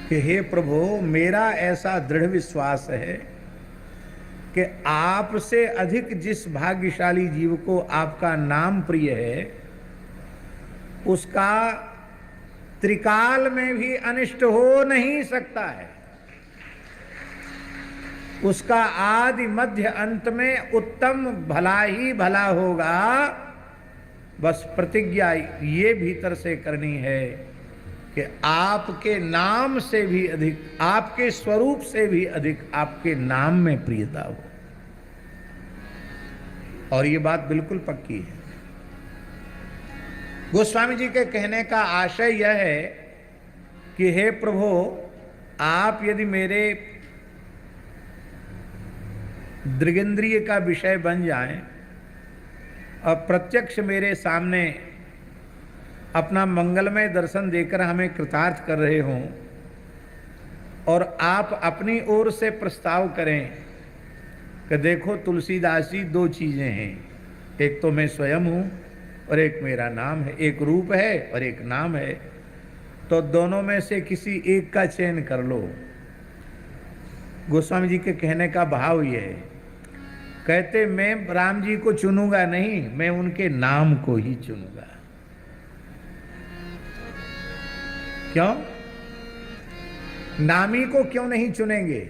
कि हे प्रभु, मेरा ऐसा दृढ़ विश्वास है कि आपसे अधिक जिस भाग्यशाली जीव को आपका नाम प्रिय है, उसका त्रिकाल में भी अनिष्ट हो नहीं सकता है। उसका आदि मध्य अंत में उत्तम भला ही भला होगा। बस प्रतिज्ञा ये भीतर से करनी है कि आपके नाम से भी अधिक, आपके स्वरूप से भी अधिक आपके नाम में प्रियता हो। और ये बात बिल्कुल पक्की है। गोस्वामी जी के कहने का आशय यह है कि हे प्रभु, आप यदि मेरे दृगेंद्रिय का विषय बन जाएं और प्रत्यक्ष मेरे सामने अपना मंगलमय दर्शन देकर हमें कृतार्थ कर रहे हों, और आप अपनी ओर से प्रस्ताव करें कि देखो तुलसीदास जी, दो चीजें हैं, एक तो मैं स्वयं हूं और एक मेरा नाम है, एक रूप है और एक नाम है, तो दोनों में से किसी एक का चयन कर लो। गोस्वामी जी के कहने का भाव यह है, कहते मैं राम जी को चुनूंगा नहीं, मैं उनके नाम को ही चुनूंगा। क्यों? नामी को क्यों नहीं चुनेंगे?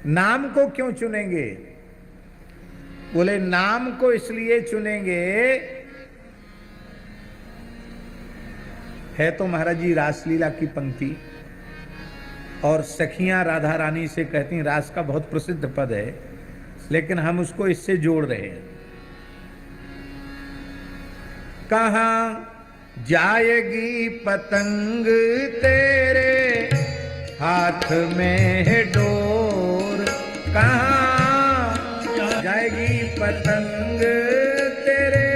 नाम को क्यों चुनेंगे? बोले नाम को इसलिए चुनेंगे, है तो महाराज जी रासलीला की पंक्ति, और सखियां राधा रानी से कहती हैं, रास का बहुत प्रसिद्ध पद है, लेकिन हम उसको इससे जोड़ रहे हैं। कहां जाएगी पतंग तेरे हाथ में है डोर, कहां जाएगी पतंग तेरे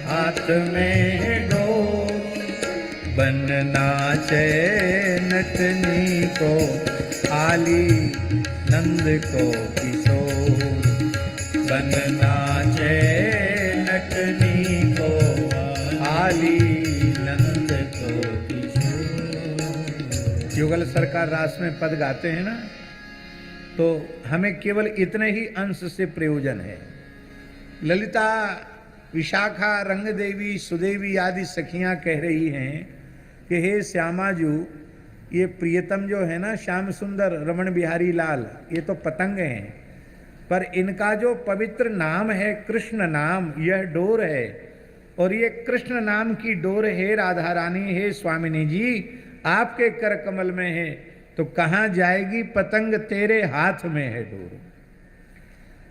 हाथ में है डोर, बनना चे नटनी को आली नंद को किशोर, बनना चे नटनी को आली नंद को किशोर। युगल सरकार रास में पद गाते हैं ना, तो हमें केवल इतने ही अंश से प्रयोजन है। ललिता, विशाखा, रंग देवी, सुदेवी आदि सखियां कह रही हैं कि हे श्यामाजू, ये प्रियतम जो है ना, श्याम सुंदर रमण बिहारी लाल, ये तो पतंग हैं, पर इनका जो पवित्र नाम है कृष्ण नाम, यह डोर है, और ये कृष्ण नाम की डोर है राधा रानी, है स्वामिनी जी, आपके कर कमल में है, तो कहां जाएगी पतंग तेरे हाथ में है डोर।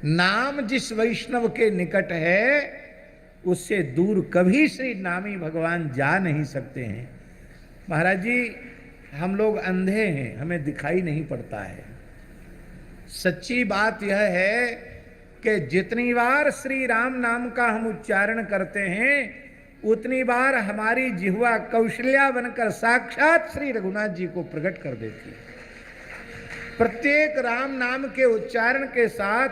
नाम जिस वैष्णव के निकट है, उससे दूर कभी श्री नामी भगवान जा नहीं सकते हैं। महाराज जी, हम लोग अंधे हैं, हमें दिखाई नहीं पड़ता है। सच्ची बात यह है कि जितनी बार श्री राम नाम का हम उच्चारण करते हैं, उतनी बार हमारी जिह्वा कौशल्या बनकर साक्षात श्री रघुनाथ जी को प्रकट कर देती है। प्रत्येक राम नाम के उच्चारण के साथ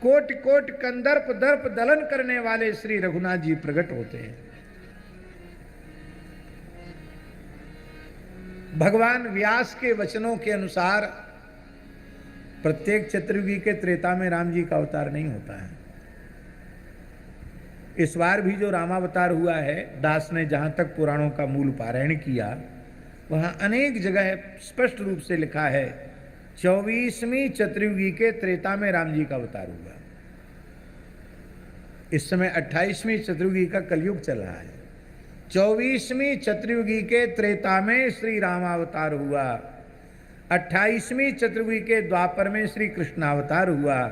कोटि कोटि कंदर्प दर्प दलन करने वाले श्री रघुनाथ जी प्रकट होते हैं। भगवान व्यास के वचनों के अनुसार प्रत्येक चतुर्युगी के त्रेता में राम जी का अवतार नहीं होता है। इस बार भी जो रामावतार हुआ है, दास ने जहां तक पुराणों का मूल पारायण किया, वहां अनेक जगह स्पष्ट रूप से लिखा है 24वीं चतुर्युगी के त्रेता में राम जी का अवतार हुआ। इस समय 28वीं चतुर्युगी का कलयुग चल रहा है। 24वीं चतुर्युगी के त्रेता में श्री रामावतार हुआ, 28वीं चतुर्युगी के द्वापर में श्री कृष्णावतार हुआ।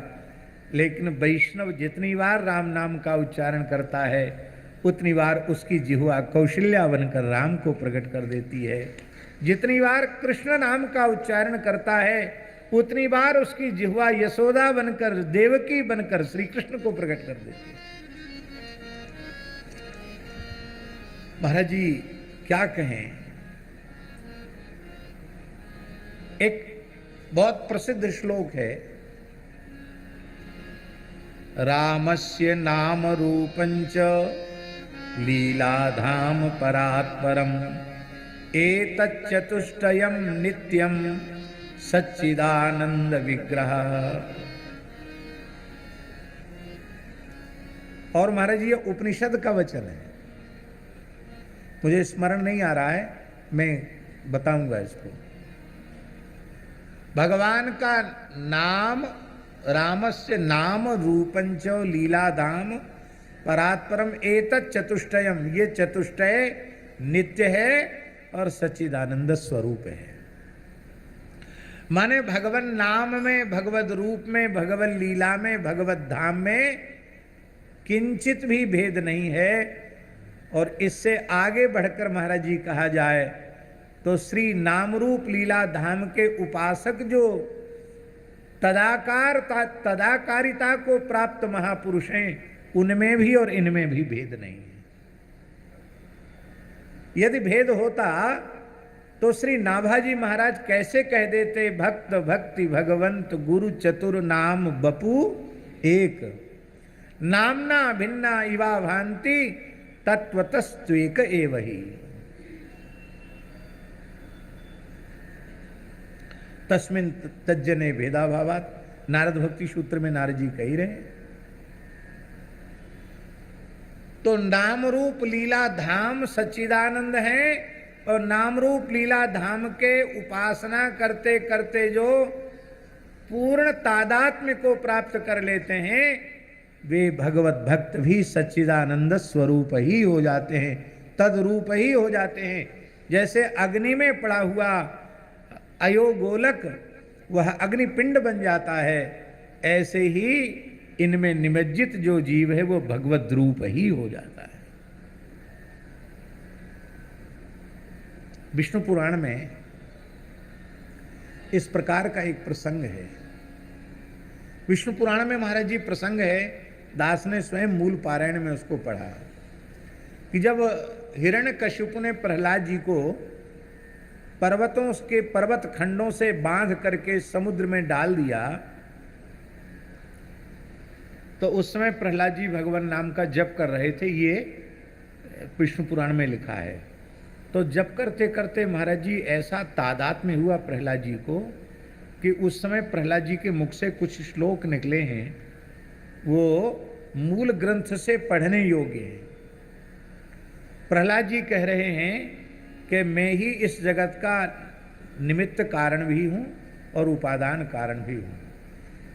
लेकिन वैष्णव जितनी बार राम नाम का उच्चारण करता है, उतनी बार उसकी जिह्वा कौशल्या बनकर राम को प्रकट कर देती है। जितनी बार कृष्ण नाम का उच्चारण करता है, उतनी बार उसकी जिह्वा यशोदा बनकर, देवकी बनकर श्री कृष्ण को प्रकट कर देती है। महाराज जी क्या कहें, एक बहुत प्रसिद्ध श्लोक है, रामस्य नाम रूपंच लीलाधाम परात्परम एतच्चतुष्टयम नित्यम सच्चिदानंद विग्रह। और महाराज ये उपनिषद का वचन है, मुझे स्मरण नहीं आ रहा है, मैं बताऊंगा इसको। भगवान का नाम, रामस्य नाम रूपंच लीलाधाम परात्परम एतत् चतुष्टयम, ये चतुष्टय नित्य है और सच्चिदानंद स्वरूप है। माने भगवत नाम में, भगवत रूप में, भगवत लीला में, भगवत धाम में किंचित भी भेद नहीं है। और इससे आगे बढ़कर महाराज जी कहा जाए तो श्री नामरूप लीला धाम के उपासक जो तदाकारिता को प्राप्त महापुरुष हैं, उनमें भी और इनमें भी भेद नहीं है। यदि भेद होता तो श्री नाभाजी महाराज कैसे कह देते, भक्त भक्ति भगवंत गुरु चतुर नाम बपू एक, नामना भिन्ना इवा भांति तत्वतस्त्वेक एवहि। तस्मिन् तज्जने भेदाभावात्, नारद भक्ति सूत्र में नारद जी कह रहे हैं। तो नाम रूप लीला धाम सच्चिदानंद है, और नाम रूप लीला धाम के उपासना करते करते जो पूर्ण तादात्म्य को प्राप्त कर लेते हैं, वे भगवत भक्त भी सच्चिदानंद स्वरूप ही हो जाते हैं, तद्रूप ही हो जाते हैं। जैसे अग्नि में पड़ा हुआ अयोगोलक वह अग्निपिंड बन जाता है, ऐसे ही इनमें निमज्जित जो जीव है वो भगवत रूप ही हो जाता है। विष्णु पुराण में इस प्रकार का एक प्रसंग है। विष्णु पुराण में महाराज जी प्रसंग है, दास ने स्वयं मूल पारायण में उसको पढ़ा कि जब हिरण्यकशिपु ने प्रहलाद जी को पर्वतों के पर्वत खंडों से बांध करके समुद्र में डाल दिया, तो उस समय प्रहलाद जी भगवान नाम का जप कर रहे थे। ये विष्णु पुराण में लिखा है। तो जप करते करते महाराज जी ऐसा तादात्म्य हुआ प्रहलाद जी को कि उस समय प्रहलाद जी के मुख से कुछ श्लोक निकले हैं, वो मूल ग्रंथ से पढ़ने योग्य है। प्रहलाद जी कह रहे हैं कि मैं ही इस जगत का निमित्त कारण भी हूँ और उपादान कारण भी हूँ।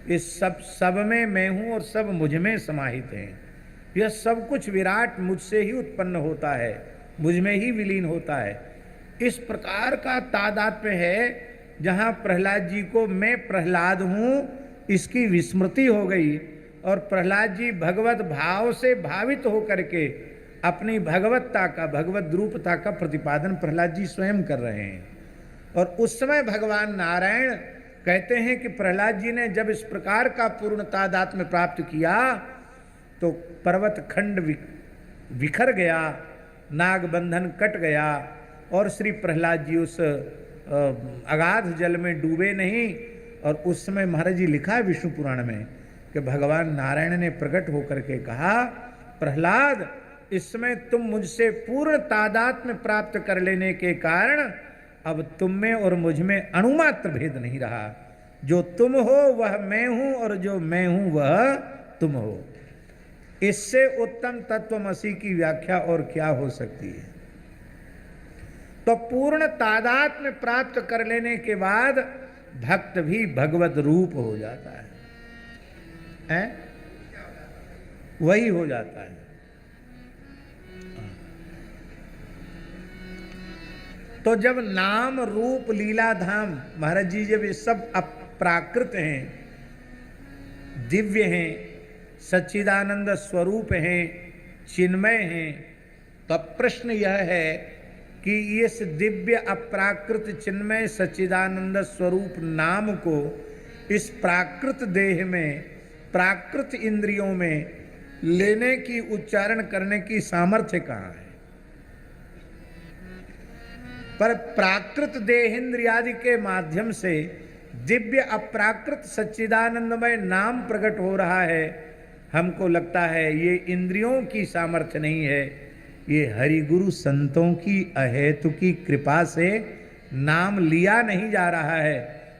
इस सब में मैं हूँ और सब मुझ में समाहित हैं। यह सब कुछ विराट मुझसे ही उत्पन्न होता है, मुझ में ही विलीन होता है। इस प्रकार का तादात्म्य है जहाँ प्रहलाद जी को मैं प्रहलाद हूँ इसकी विस्मृति हो गई, और प्रहलाद जी भगवत भाव से भावित होकर के अपनी भगवत्ता का, भगवत रूपता का प्रतिपादन प्रहलाद जी स्वयं कर रहे हैं। और उस समय भगवान नारायण कहते हैं कि प्रहलाद जी ने जब इस प्रकार का पूर्ण तादात्म्य प्राप्त किया तो पर्वत खंड बिखर गया, नाग बंधन कट गया, और श्री प्रहलाद जी उस अगाध जल में डूबे नहीं। और उस समय महाराज जी लिखा है विष्णु पुराण में कि भगवान नारायण ने प्रकट होकर के कहा, प्रहलाद इस समय तुम मुझसे पूर्ण तादात्म्य प्राप्त कर लेने के कारण अब तुम में और मुझ में अणुमात्र भेद नहीं रहा। जो तुम हो वह मैं हूं और जो मैं हूं वह तुम हो। इससे उत्तम तत्वमसि की व्याख्या और क्या हो सकती है। तो पूर्ण तादात्म्य प्राप्त कर लेने के बाद भक्त भी भगवत रूप हो जाता है? वही हो जाता है। तो जब नाम रूप लीला धाम महाराज जी जब ये सब अप्राकृत हैं, दिव्य हैं, सच्चिदानंद स्वरूप हैं, चिन्मय हैं, तब प्रश्न यह है कि इस दिव्य अप्राकृत चिन्मय सच्चिदानंद स्वरूप नाम को इस प्राकृत देह में, प्राकृत इंद्रियों में लेने की, उच्चारण करने की सामर्थ्य कहाँ है? पर प्राकृत देहेंद्रियादि के माध्यम से दिव्य अप्राकृत सच्चिदानंदमय नाम प्रकट हो रहा है। हमको लगता है ये इंद्रियों की सामर्थ्य नहीं है, ये हरिगुरु संतों की अहेतु की कृपा से नाम लिया नहीं जा रहा है,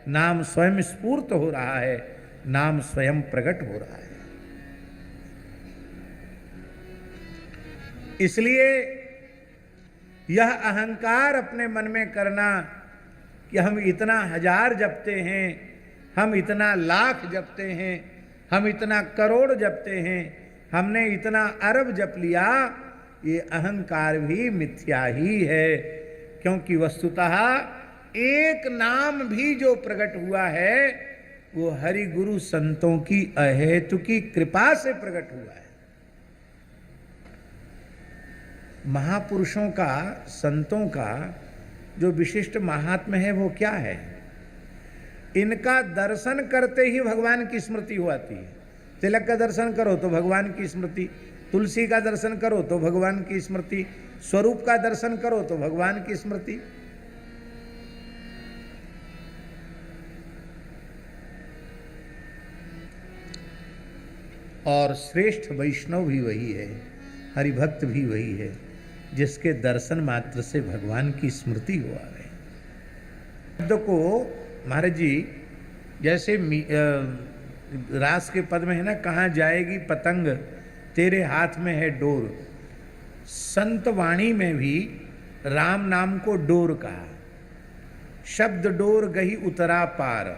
नाम स्वयं स्फूर्त हो रहा है, नाम स्वयं प्रकट हो रहा है। इसलिए यह अहंकार अपने मन में करना कि हम इतना हजार जपते हैं, हम इतना लाख जपते हैं, हम इतना करोड़ जपते हैं, हमने इतना अरब जप लिया, ये अहंकार भी मिथ्या ही है। क्योंकि वस्तुतः एक नाम भी जो प्रकट हुआ है वो हरि गुरु संतों की अहेतु की कृपा से प्रकट हुआ है। महापुरुषों का, संतों का जो विशिष्ट महात्म्य है वो क्या है? इनका दर्शन करते ही भगवान की स्मृति हो आती है। तिलक का दर्शन करो तो भगवान की स्मृति, तुलसी का दर्शन करो तो भगवान की स्मृति, स्वरूप का दर्शन करो तो भगवान की स्मृति। और श्रेष्ठ वैष्णव भी वही है, हरिभक्त भी वही है, जिसके दर्शन मात्र से भगवान की स्मृति हो आ गई। शब्द को महाराज जी जैसे रास के पद में है ना, कहाँ जाएगी पतंग तेरे हाथ में है डोर, संत वाणी में भी राम नाम को डोर कहा। शब्द डोर गही उतरा पार।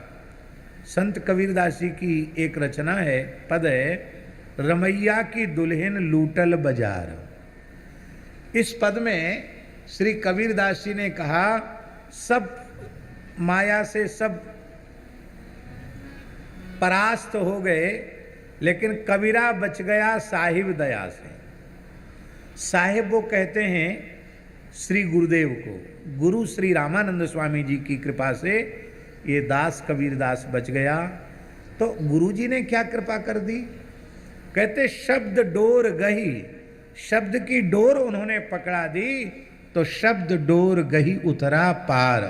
संत कबीरदास जी की एक रचना है, पद है, रमैया की दुल्हन लूटल बाजार। इस पद में श्री कबीरदास जी ने कहा, सब माया से सब परास्त हो गए, लेकिन कबीरा बच गया साहिब दया से। साहिब वो कहते हैं श्री गुरुदेव को। गुरु श्री रामानंद स्वामी जी की कृपा से ये दास कबीरदास बच गया। तो गुरु जी ने क्या कृपा कर दी? कहते शब्द डोर गही, शब्द की डोर उन्होंने पकड़ा दी तो शब्द डोर गही उतरा पार,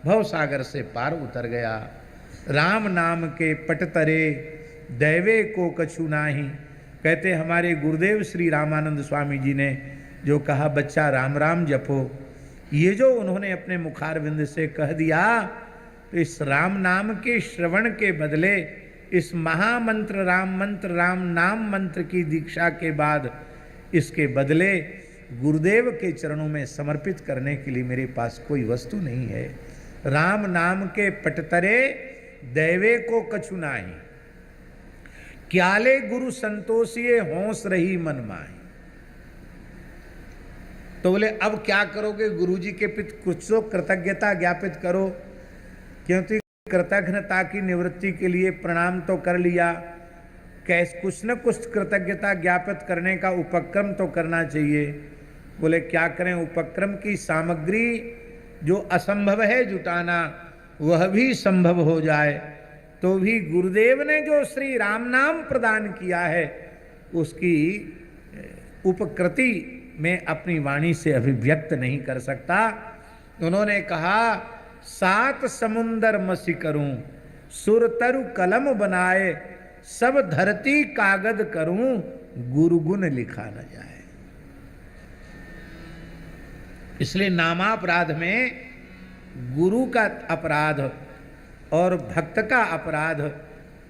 भव सागर से पार उतर गया। राम नाम के पट तरे दैवे को कछु नाही। कहते हमारे गुरुदेव श्री रामानंद स्वामी जी ने जो कहा बच्चा राम राम जपो, ये जो उन्होंने अपने मुखारविंद से कह दिया, तो इस राम नाम के श्रवण के बदले, इस महामंत्र राम नाम मंत्र की दीक्षा के बाद, इसके बदले गुरुदेव के चरणों में समर्पित करने के लिए मेरे पास कोई वस्तु नहीं है। राम नाम के पटतरे दैवे को कछु नाही, क्याले गुरु संतोषिए होंस रही मन माही। तो बोले अब क्या करोगे? गुरु जी के प्रति कुछ तो कृतज्ञता ज्ञापित करो, क्योंकि कृतज्ञता की निवृत्ति के लिए प्रणाम तो कर लिया, कैसे कुछ न कुछ कृतज्ञता ज्ञापित करने का उपक्रम तो करना चाहिए। बोले क्या करें? उपक्रम की सामग्री जो असंभव है जुटाना, वह भी संभव हो जाए तो भी गुरुदेव ने जो श्री राम नाम प्रदान किया है उसकी उपकृति में अपनी वाणी से अभिव्यक्त नहीं कर सकता। उन्होंने कहा, सात समुंदर मसी करूं, सुरतरु कलम बनाए, सब धरती कागज करूं, गुरु गुण लिखा न जाए। इसलिए नामापराध में गुरु का अपराध और भक्त का अपराध,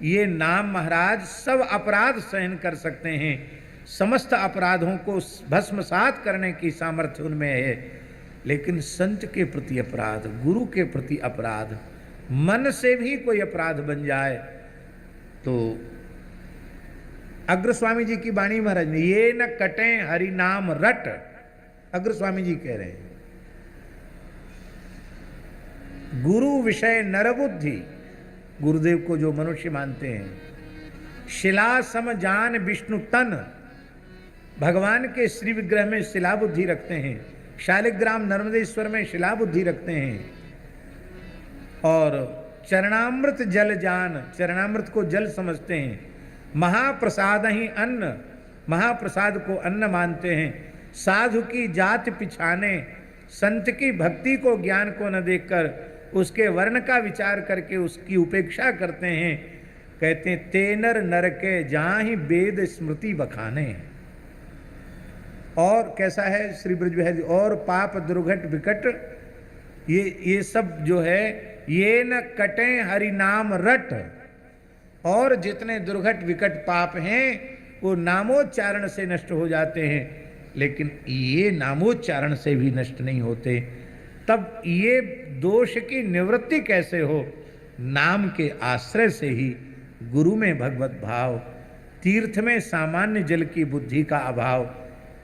ये नाम महाराज सब अपराध सहन कर सकते हैं। समस्त अपराधों को भस्मसात करने की सामर्थ्य उनमें है, लेकिन संत के प्रति अपराध, गुरु के प्रति अपराध, मन से भी कोई अपराध बन जाए तो अग्र स्वामी जी की वाणी महाराज ने, ये न कटे हरि नाम रट, अग्र स्वामी जी कह रहे हैं। गुरु विषय नरबुद्धि, गुरुदेव को जो मनुष्य मानते हैं, शिला सम जान विष्णु तन, भगवान के श्री विग्रह में शिला बुद्धि रखते हैं, शालिग्राम नर्मदेश्वर में शिला बुद्धि रखते हैं, और चरणामृत जल जान, चरणामृत को जल समझते हैं, महाप्रसाद ही अन्न, महाप्रसाद को अन्न मानते हैं, साधु की जाति पिछाने, संत की भक्ति को ज्ञान को न देखकर उसके वर्ण का विचार करके उसकी उपेक्षा करते हैं। कहते हैं तेनर नर के जहाँ ही वेद स्मृति बखाने। और कैसा है श्री ब्रजबिहारी, और पाप दुर्घट विकट, ये सब जो है ये न कटे हरि नाम रट। और जितने दुर्घट विकट पाप हैं वो नामोच्चारण से नष्ट हो जाते हैं, लेकिन ये नामोच्चारण से भी नष्ट नहीं होते। तब ये दोष की निवृत्ति कैसे हो? नाम के आश्रय से ही। गुरु में भगवत भाव, तीर्थ में सामान्य जल की बुद्धि का अभाव,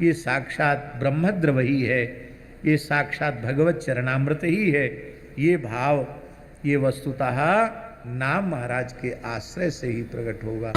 ये साक्षात ब्रह्मद्र वही है, ये साक्षात भगवत चरणामृत ही है। ये भाव ये वस्तुतः नाम महाराज के आश्रय से ही प्रकट होगा।